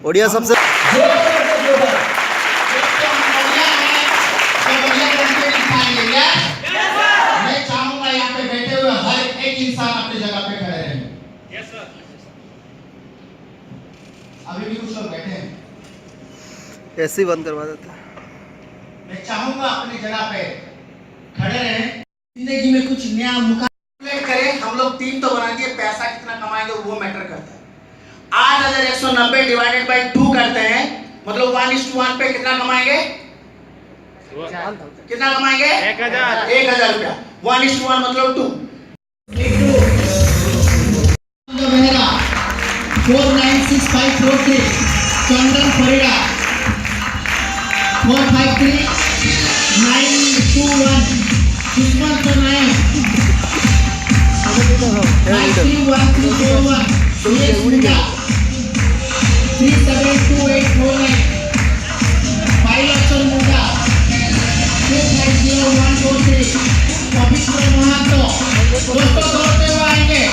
ओडिया सबसे मैं चाहूंगा यहाँ पे बैठे हुए हर एक इंसान अपनी जगह पे खड़े रहे। अभी भी कुछ लोग बैठे हैं, ऐसे ही बंद करवा देते हैं। मैं चाहूंगा अपनी जगह पे खड़े रहे। जिंदगी में कुछ नया मुकाबले करें। हम लोग टीम तो बना दिए, पैसा कितना कमाएंगे वो मैटर करता है। 8190 डिवाइडेड बाय 2 करते हैं, मतलब 1:1 पे कितना कमाएंगे? कितना कमाएंगे? 1000 रुपया। 1:1 मतलब 2। 496543 चंदन परिड़ा 453921 दुश्मन तो नायक 531341 372849 5,00,000 मुंडा 250143 पवित्र महातो दोस्तों दौड़ते हुए आएंगे।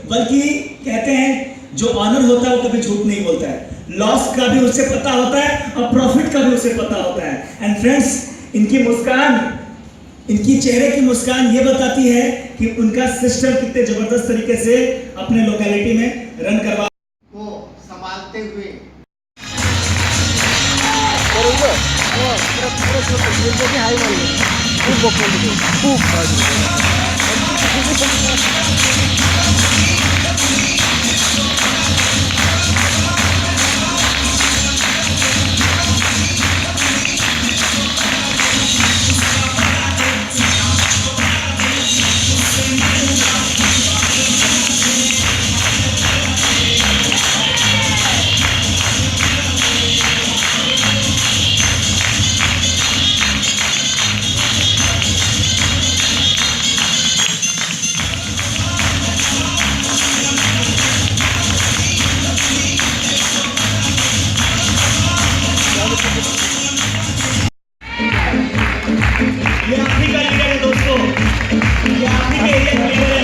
बल्कि कहते हैं जो ऑनर होता है वो कभी झूठ नहीं बोलता है। लॉस का भी उसे पता होता है और प्रॉफिट का भी उसे पता होता है। एंड फ्रेंड्स, इनकी मुस्कान, इनकी चेहरे की मुस्कान ये बताती है कि उनका सिस्टम कितने जबरदस्त तरीके से अपने लोकेलिटी में रन करवा को संभालते हुए ये आपकी का लीडर है दोस्तों, ये आपकी का एरिया लीडर है।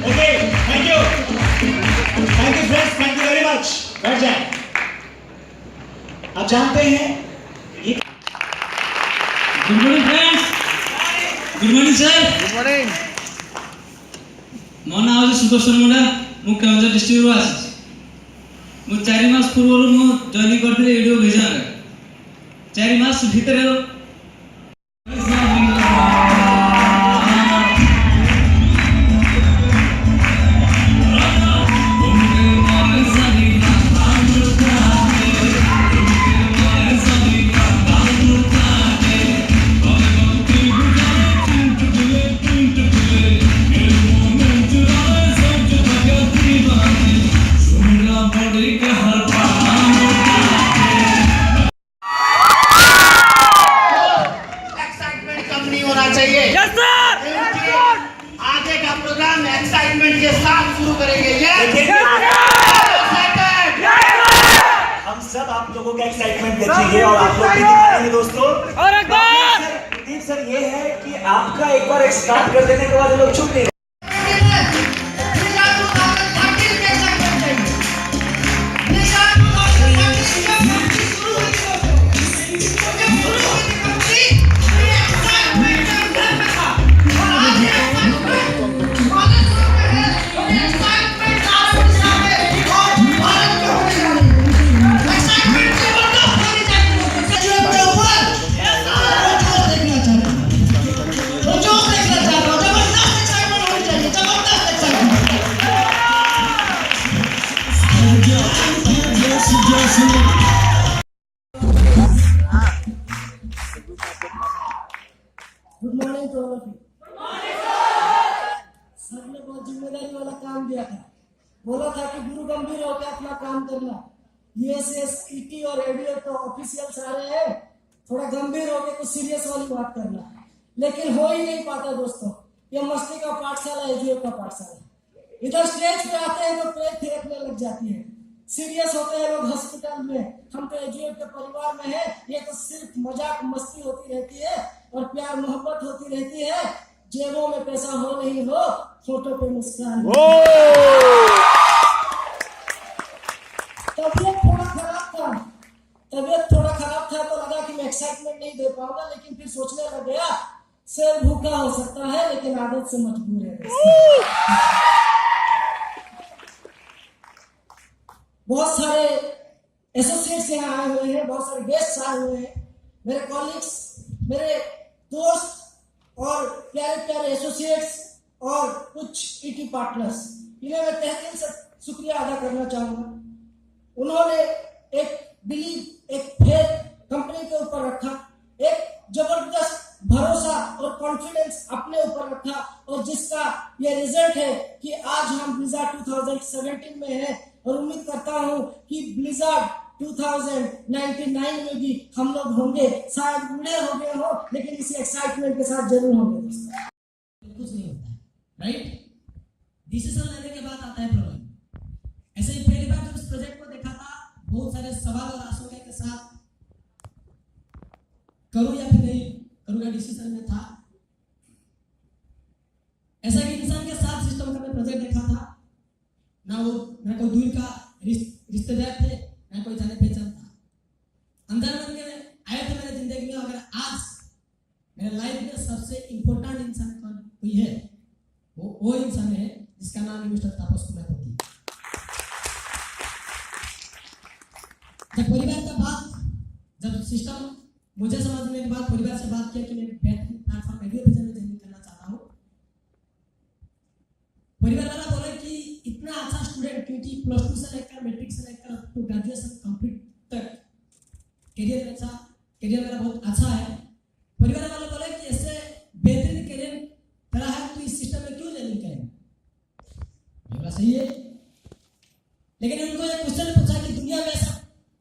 Okay, thank you friends, thank you very much. बैठ जाएं। आप जानते हैं ये good morning friends, good morning sir. Good morning. ମୋ ନାଁ ହେଉଛି ସୁଦର୍ଶନ ମୁଣ୍ଡା, ମୁଁ କେଉଁଝର ଡିଷ୍ଟ୍ରିକ୍ଟରୁ ଆସିଛି। ମୁଁ 4 ମାସ ପୂର୍ବରୁ ମୁଁ ଜଏନ୍ କରିଥିଲି ଏଇଡ଼ିଓ ଭିଜନରେ। 4 ମାସ ଭିତରେ आगे का प्रोग्राम एक्साइटमेंट के साथ शुरू करेंगे। हम सब आप लोगों का एक्साइटमेंट देखेंगे और आप लोग भी दिखाएंगे दोस्तों। और एक बार प्रदीप सर, ये है कि आपका एक बार स्टार्ट कर देने के बाद लोग चुप नहीं। Nisha good morning to all of you. Sir ने बहुत जिम्मेदारी वाला काम दिया था। बोला था कि गुरु गंभीर होकर अपना काम करना। यूएसएस, ईटी और एडीओ तो ऑफिशियल्स आ रहे हैं, थोड़ा गंभीर होकर कुछ सीरियस वाली बात करना, लेकिन हो ही नहीं पाता दोस्तों। ये मस्ती का पाठशाला, एजुएफ का पाठशाला। इधर स्टेज पे आते हैं तो पेट थिरकने लग जाती है, सीरियस होते हैं लोग हॉस्पिटल में। हम तो एजुएफ के परिवार में है, ये तो सिर्फ मजाक मस्ती होती रहती है और प्यार मोहब्बत होती रहती है। जेबों में पैसा हो नहीं हो, फोटो पे मुस्कान। तबियत थोड़ा खराब था तो लगा कि मैं एक्साइटमेंट नहीं दे पाऊंगा, लेकिन फिर सोचने लग गया शेर भूखा हो सकता है लेकिन आदत से मजबूर है। बहुत सारे एसोसिएट्स यहाँ आए हुए हैं, बहुत सारे गेस्ट आए हुए हैं, मेरे कॉलीग्स, मेरे दोस्त और प्यारे प्यारे एसोसिएट्स और कुछ ईटी पार्टनर्स, इन्हें मैं तहे दिल से शुक्रिया अदा करना चाहूंगा। उन्होंने एक बिलीव, एक फेथ कंपनी के ऊपर रखा, एक जबरदस्त भरोसा और कॉन्फिडेंस अपने ऊपर रखा, और जिसका ये रिजल्ट है कि आज हम ब्लिज़ार्ड 2017 में हैं, और उम्मीद करता हूं कि ब्लिज़ार्ड 2099 में भी हम लोग होंगे। शायद बूढ़े हो गए हो, लेकिन इसी एक्साइटमेंट के साथ जरूर होंगे दोस्तों। कुछ नहीं होता है, राइट? डिसीजन लेने के बाद आता है प्रॉब्लम। ऐसे ही पहली बार जब इस प्रोजेक्ट को देखा था, बहुत सारे सवाल और आशंका के साथ करूं या फिर नहीं करूं का डिसीजन में था। ऐसा कि इंसान के साथ सिस्टम का मैं प्रोजेक्ट देखा था, ना वो ना कोई दूर का रिश्तेदार थे, ना कोई जाने पहचान था। अंदर मन के आए थे मेरे जिंदगी में, अगर आज मेरे लाइफ में सबसे इम्पोर्टेंट इंसान कोई है, वो इंसान है जिसका नाम मिस्टर तापस कुमार पति। जब परिवार का बात, जब सिस्टम मुझे समझने के बाद परिवार से बात किया कि मैं बेहतरीन प्लेटफॉर्म एडीओ विजन में ज्वाइन करना चाहता हूँ, परिवार वाला बोले कि इतना अच्छा स्टूडेंट, क्योंकि +2 से लेकर मैट्रिक से लेकर तो ग्रेजुएशन कंप्लीट तक करियर मेरा बहुत अच्छा है। परिवार वाले बोले कि ऐसे बेहतरीन करियर तेरा है, तो इस सिस्टम में क्यों ज्वाइन करें? मेरा सही है, लेकिन उनको एक क्वेश्चन पूछा कि दुनिया में ऐसा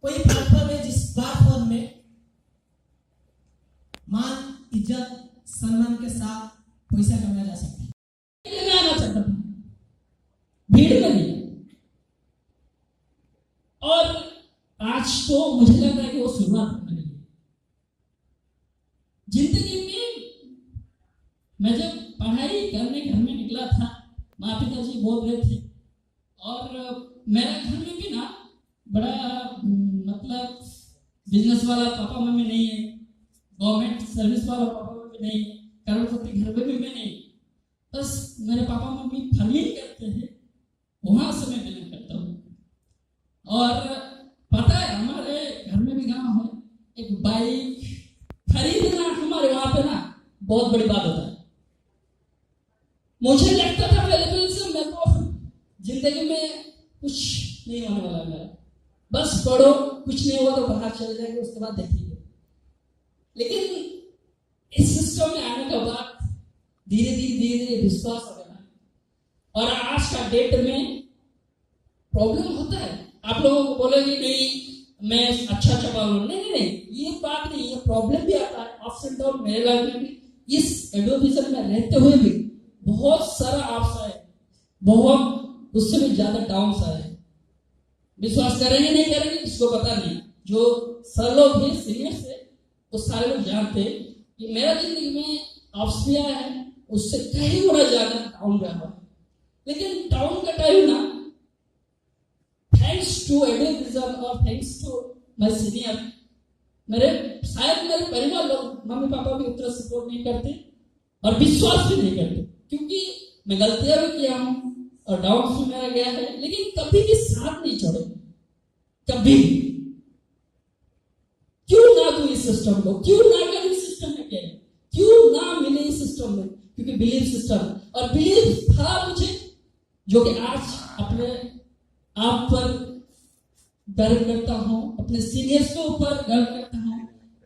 कोई प्लेटफॉर्म है जिस प्लेटफॉर्म में मान, इज्जत, सम्मान के साथ पैसा कमाया जा सकता है? मैं आना चाहता हूँ भीड़ में नहीं, और आज तो मुझे लग रहा है कि वो शुरुआत होने लगी। जिंदगी में मैं जब पढ़ाई करने घर में निकला था, माँ पिताजी बोल रहे थे, और मेरे घर में भी ना बड़ा मतलब बिजनेस वाला पापा मम्मी नहीं है, गवर्नमेंट सर्विस वाला पापा मम्मी नहीं है, करोड़पति घर में भी मैं नहीं, बस मेरे पापा मम्मी फार्मिंग करते हैं, वहां से मैं बिलोंग करता हूँ। और पता है हमारे घर में भी गाँव है, एक बाइक खरीदना हमारे वहां पे ना बहुत बड़ी बात होता है। मुझे लगता था पहले से मेरे को जिंदगी में कुछ नहीं होने वाला मेरा, बस पढ़ो, कुछ नहीं हुआ तो बाहर चले जाएंगे, उसके बाद देखेंगे। लेकिन इस सिस्टम में आने के बाद धीरे धीरे विश्वास हो गया, और आज का डेट में प्रॉब्लम होता है। आप लोगों को बोलेंगे नहीं मैं अच्छा बोलूं, नहीं, ये बात नहीं, ये प्रॉब्लम भी आता है, अप्स एंड डाउन मेरे लाइफ में भी। इस एडोविजन में रहते हुए भी बहुत सारा अप्स आए, बहुत उससे भी ज्यादा डाउन्स आए। विश्वास करेंगे नहीं करेंगे किसको पता नहीं, जो सर लोग हैं सीनियर से वो सारे लोग जानते हैं कि मेरा जिंदगी में अप्स भी आया है, उससे कहीं गुना ज्यादा डाउन गया हुआ। लेकिन डाउन का टाइम ना, थैंक्स टू एडोविजन और थैंक्स टू माय सीनियर, मेरे शायद मेरे परिवार लोग, मम्मी पापा भी उतना सपोर्ट नहीं करते और विश्वास भी नहीं करते, क्योंकि मैं गलतियां भी किया हूं और डाउट्स भी मेरा गया है, लेकिन कभी भी साथ नहीं छोड़े, कभी। क्यों ना दूं इस सिस्टम को, क्यों ना करूं इस सिस्टम में, क्या क्यों ना मिले इस सिस्टम में, क्योंकि बिलीव सिस्टम और बिलीव था मुझे, जो कि आज अपने आप पर गर्व करता हूं, अपने सीनियर्स के ऊपर गर्व करता हूं,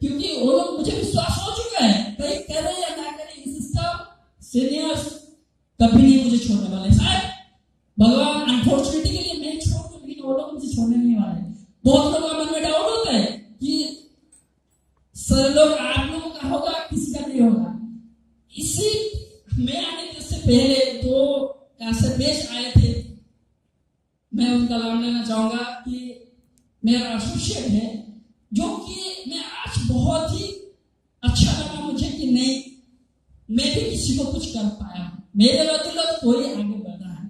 क्योंकि वो लोग मुझे विश्वास हो चुका है, कहीं करे या ना करे इस सिस्टम, सीनियर्स कभी नहीं मुझे छोड़ने वाले। शायद भगवान अनफॉर्चुनेटली के लिए मैं छोड़ दूं, लेकिन वो लोग मुझे छोड़ने नहीं वाले। बहुत लोगों का मन में डाउट होता है कि सर लोग आप लोगों का होगा, किसी का नहीं होगा। इसी मैं आने से पहले 2 कैसे बेच आए थे, मैं उनका नाम लेना चाहूंगा कि मेरा एसोसिएट है, जो कि मैं आज बहुत ही अच्छा लगा मुझे कि नहीं, मैं भी किसी को कुछ कर पाया, मेरे बदौलत कोई आगे बढ़ा है।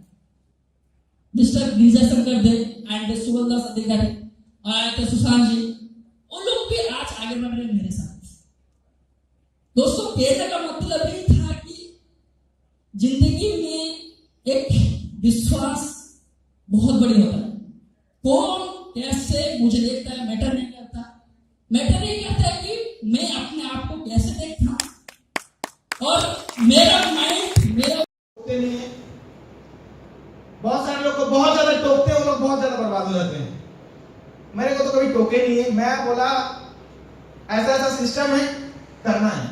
मिस्टर गिरिजा शंकर दे एंड सुबलदास अधिकारी और सुशांत जी, उन लोग भी आज आगे बढ़ रहे मेरे साथ। दोस्तों, कहने का मतलब ये था कि जिंदगी में एक विश्वास बहुत बड़ी होता है। कौन कैसे मुझे देखता है मैटर नहीं करता, मैटर नहीं करता है कि मैं अपने आप को कैसे देखता और मेरा माइंड मेरा नहीं है। बहुत सारे लोग को बहुत ज्यादा टोकते हैं, वो लोग बहुत ज्यादा बर्बाद हो जाते हैं। मेरे को तो कभी टोके नहीं है, मैं बोला ऐसा ऐसा सिस्टम है, करना है।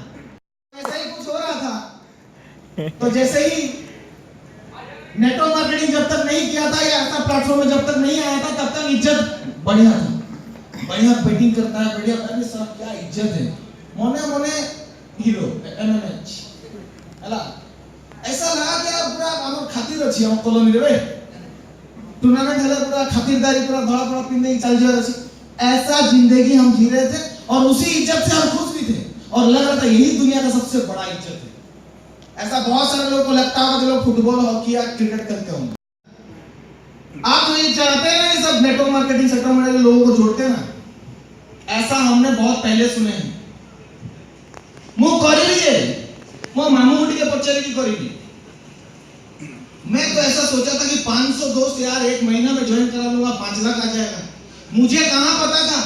ऐसा ही कुछ हो रहा था, तो जैसे ही नेटवर्क मार्केटिंग जब तक नहीं किया था या ऐसा प्लेटफॉर्म में जब तक नहीं आया था, तब तक इज्जत बढ़िया था, बढ़िया बेटिंग करता है, बढ़िया अरे साहब क्या इज्जत है, मोने मोने हीरो एमएनएच हला ऐसा लगा कि पूरा हमर खातिर अछि, हम कॉलोनी रे टूर्नामेंट हला पूरा खातिरदारी पूरा धड़ा धड़ा पिंदे चल जा रही। ऐसा जिंदगी हम जी रहे थे और उसी इज्जत से हम खुश भी थे और लग रहा था यही दुनिया का सबसे बड़ा इज्जत है। ऐसा बहुत सारे लोगों को लगता होगा जो लोग फुटबॉल, हॉकी या क्रिकेट करते होंगे। आप तो ये चाहते हैं ना, ये सब नेटवर्क मार्केटिंग सेक्टर में लोगों को जोड़ते हैं ना, ऐसा हमने बहुत पहले सुने हैं। मु करिए मो मामू मुटी के पचरी की करी, मैं तो ऐसा सोचा था कि 500 दोस्त यार 1 महीना में ज्वाइन करा लूंगा, 5 लाख आ जाएगा। मुझे कहां पता था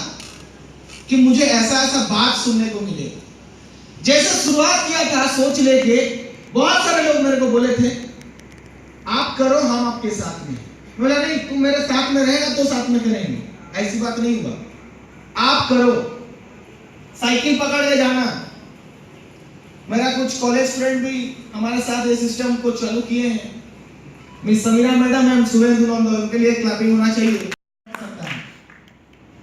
कि मुझे ऐसा ऐसा बात सुनने को मिलेगा। जैसे शुरुआत किया था सोच लेके, बहुत सारे लोग मेरे को बोले थे आप करो, हम आपके साथ में। बोला नहीं, तुम मेरे साथ में रहेगा तो साथ में करेंगे, ऐसी बात नहीं हुआ। आप करो, साइकिल पकड़ के जाना। मेरा कुछ कॉलेज फ्रेंड भी हमारे साथ ये सिस्टम को चालू किए हैं। Miss Samira madam and Surendra Nandan, उनके लिए क्लैपिंग होना चाहिए।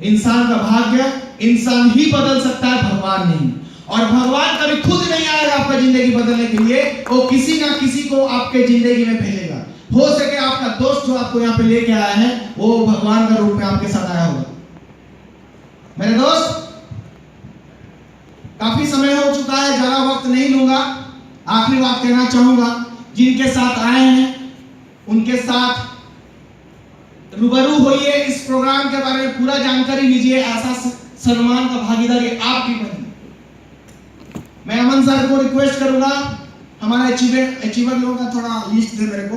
इंसान का भाग्य इंसान ही बदल सकता है, भगवान नहीं। और भगवान कभी खुद नहीं आएगा आपका जिंदगी बदलने के लिए, वो किसी ना किसी को आपके जिंदगी में भेजेगा। हो सके आपका दोस्त जो आपको यहाँ पे लेके आया है वो भगवान का रूप में आपके साथ आया होगा। मेरे दोस्त, काफी समय हो चुका है, ज्यादा वक्त नहीं लूंगा। आखिरी बात कहना चाहूंगा, जिनके साथ आए हैं उनके साथ रूबरू होइए, इस प्रोग्राम के बारे में पूरा जानकारी लीजिए। ऐसा सम्मान का भागीदारी आपकी बनी। मैं अमन सर को रिक्वेस्ट करूंगा, हमारे अचीवर लोगों का थोड़ा लिस्ट दे मेरे को।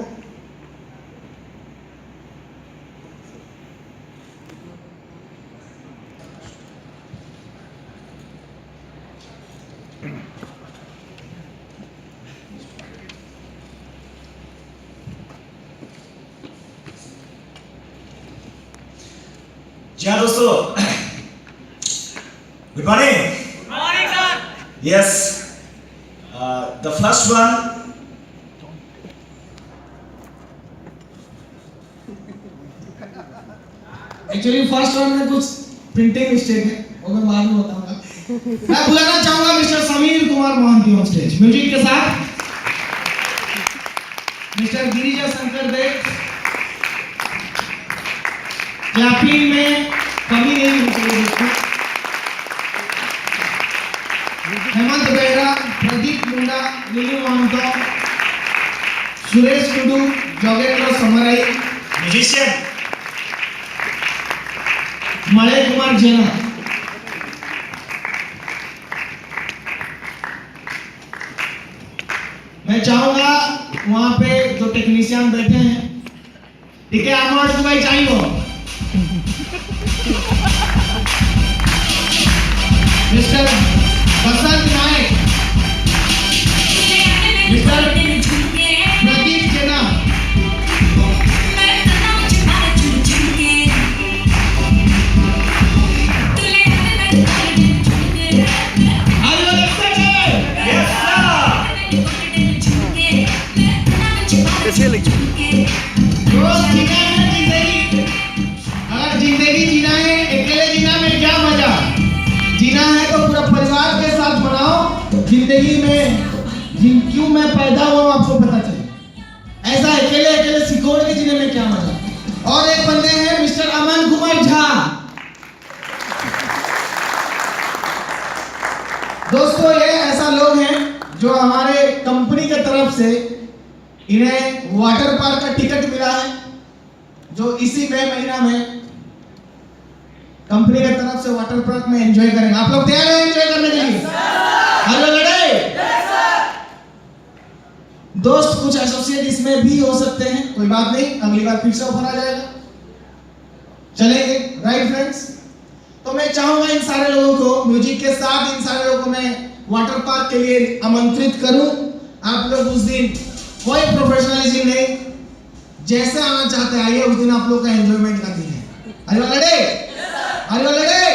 जी हाँ दोस्तों, good morning. Good morning sir. Yes, the first one, actually first one में कुछ प्रिंटिंग मिस्टेक है, वो मैं बाद में बताऊंगा। मैं बुलाना चाहूंगा mister Sameer Kumar Mohanty on stage, music के साथ। मिस्टर गिरिजा शंकर देव, क्लैपिंग में कमी नहीं होनी चाहिए। हेमंत बेहरा, प्रदीप मुंडा, नीलू Mahanto, Suresh Tudu, Jogendra samurai, musician Malay Kumar जेना, मैं चाहूंगा वहां पे जो टेक्नीशियन बैठे हैं, ठीक है, आमोद भाई चाहिए मिस्टर बसंत नायक, मिस्टर प्रदीप जेना, कैसे लगी? रोज जीना है जिंदगी, अगर जिंदगी जीना है अकेले जीना में क्या मजा, जीना है तो पूरा परिवार के साथ बनाओ। जिंदगी में क्यों मैं पैदा हुआ आपको पता चले, ऐसा अकेले अकेले सिकोड़ के जीने में क्या मजा। और एक बंदे हैं मिस्टर अमन कुमार झा। दोस्तों ये ऐसा लोग हैं जो हमारे कंपनी की तरफ से इन्हें वाटर पार्क का टिकट मिला है, जो इसी मई महीना में कंपनी की तरफ से वाटर पार्क में एंजॉय करेंगे। आप लोग तैयार हैं एंजॉय करने के लिए? हेलो लड़े दोस्त, कुछ एसोसिएट इसमें भी हो सकते हैं, कोई बात नहीं, अगली बार फिर से ऑफर आ जाएगा, चलेंगे, राइट फ्रेंड्स। तो मैं चाहूंगा इन सारे लोगों को म्यूजिक के साथ, इन सारे लोगों को मैं वाटर पार्क के लिए आमंत्रित करूं। आप लोग उस दिन कोई प्रोफेशनलिज्म नहीं, जैसे आना चाहते आइए, उस दिन आप लोग का एंजॉयमेंट का दिन है। अरे लड़े, अरे लड़े।